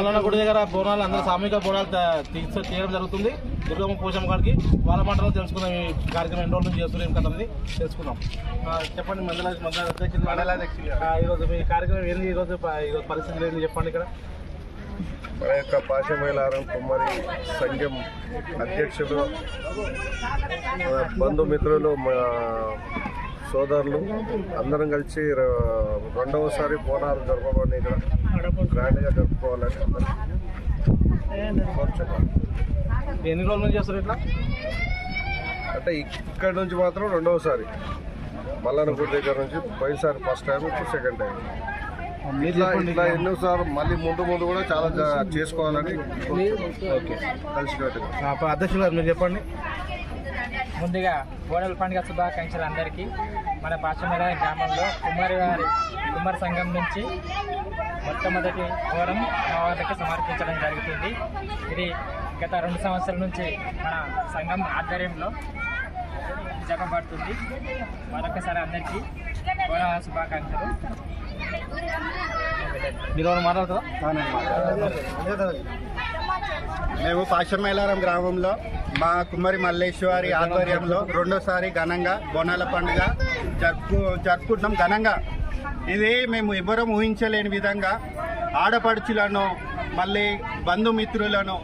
మల్లన్న గుడి దగ్గర బోనాలు అందరూ సామూహిక బోనాలు తీయడం జరుగుతుంది. దుర్గమ్మ పోషమ్మ గారికి వాళ్ళ మాటలో తెలుసుకుందాం. ఈ కార్యక్రమం ఎన్ని రోజుల నుంచి చేస్తున్నాం కదా అనేది తెలుసుకుందాం. చెప్పండి ఈరోజు మీ కార్యక్రమం ఏంది? ఈరోజు పరిస్థితులు ఏంది చెప్పండి. ఇక్కడ మన యొక్క పాశమేలారం కుమ్మరి సంఘం అధ్యక్షులు, బంధుమిత్రులు, సోదరులు అందరం కలిసి రెండవసారి బోనాలు జరపమని ఇక్కడ గ్రాండ్గా జరుపుకోవాలని ఎన్ని రోజుల నుంచి చేస్తారు ఇట్లా? అంటే ఇక్కడ నుంచి మాత్రం రెండవసారి మల్లన్న గుడి దగ్గర నుంచి పోయినసారి ఫస్ట్ టైం, ఇప్పుడు సెకండ్ టైం. ఇట్లా ఎన్నోసార్లు మళ్ళీ ముందు కూడా చాలా చేసుకోవాలని కలిసినట్టుగా. అధ్యక్షులు గారు మీరు చెప్పండి. ముందుగా బోనాల పండుగ శుభాకాంక్షలు అందరికీ. మన పాశమేలారం గ్రామంలో కుమ్మరి సంఘం నుంచి మొట్టమొదటి ఘోరం అమ్మవారికి సమర్పించడం జరుగుతుంది. ఇది గత 2 సంవత్సరాల నుంచి మన సంఘం ఆధ్వర్యంలో జరపబడుతుంది. మరొకసారి అందరికీ ఘోర శుభాకాంక్షలు. మీరు మాట్లాడతారా? మేము పాశమేలారం గ్రామంలో మా కుమ్మరి మల్లేశ్వరి ఆధ్వర్యంలో రెండోసారి ఘనంగా బోనాల పండుగ జరుపుకుంటున్నాం. ఘనంగా ఇది మేము ఎవ్వరం ఊహించలేని విధంగా ఆడపడుచులను, మళ్ళీ బంధుమిత్రులను,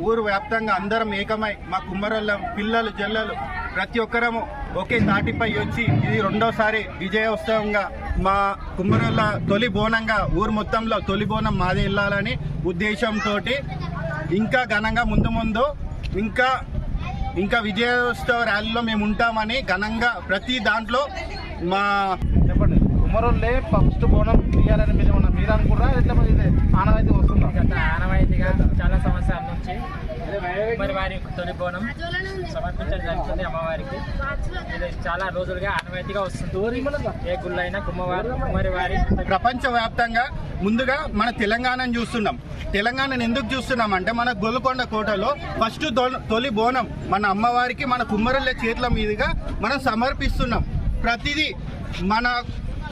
ఊరు వ్యాప్తంగా అందరం ఏకమై మా కుమ్మరోళ్ళ పిల్లలు జల్లలు ప్రతి ఒక్కరము ఒకే తాటిపై వచ్చి ఇది రెండోసారి విజయోత్సవంగా మా కుమ్మరోళ్ళ తొలి బోనంగా ఊరు మొత్తంలో తొలి బోనం మాదే వెళ్ళాలని ఉద్దేశంతో ఇంకా ఘనంగా ముందు ఇంకా విజయోత్సవ ర్యాలీలో మేము ఉంటామని ఘనంగా ప్రతి దాంట్లో మా చెప్పండి. కుమ్మరోళ్ళే ఫస్ట్ బోనం తీయాలని మీరు అనుకుంటారా? ఎట్లా ఇది ఆనవాయితీ వస్తుందా? గత ఆనవాయితీగా చాలా సంవత్సరాల నుంచి కుమ్మరి వారి తొలి బోనం సమర్పించడం జరుగుతుంది అమ్మవారికి. ఇది చాలా రోజులుగా ఆనవాయితీగా వస్తుంది. ఏ గుళ్ళైనా కుమ్మరి వారి ప్రపంచవ్యాప్తంగా ముందుగా మన తెలంగాణను చూస్తున్నాం. తెలంగాణను ఎందుకు చూస్తున్నాం అంటే మన గోల్కొండ కోటలో ఫస్ట్ తొలి బోనం మన అమ్మవారికి మన కుమ్మరుల చేతుల మీదుగా మనం సమర్పిస్తున్నాం. ప్రతిదీ మన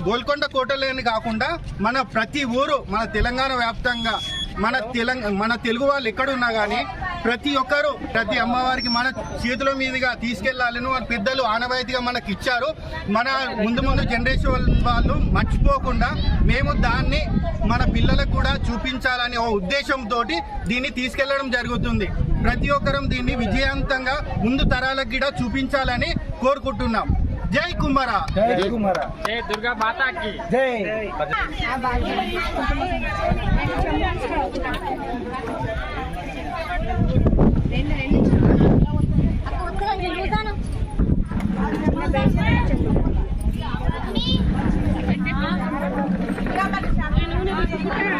గోల్కొండ కోటలోని కాకుండా మన ప్రతి ఊరు మన తెలంగాణ వ్యాప్తంగా మన తెలుగు వాళ్ళు ఎక్కడున్నా కానీ ప్రతి ఒక్కరు ప్రతి అమ్మవారికి మన చేతుల మీదుగా తీసుకెళ్లాలని మన పెద్దలు ఆనవాయితీగా మనకి ఇచ్చారు. మన ముందు జనరేషన్ వాళ్ళు మర్చిపోకుండా మేము దాన్ని మన పిల్లలకు కూడా చూపించాలని ఓ ఉద్దేశంతో దీన్ని తీసుకెళ్లడం జరుగుతుంది. ప్రతి ఒక్కరం దీన్ని విజయవంతంగా ముందు తరాలకు కూడా చూపించాలని కోరుకుంటున్నాం. జై కుమ్మర, జై కుమ్మర, జై దుర్గా మాతాకి జై. రెండు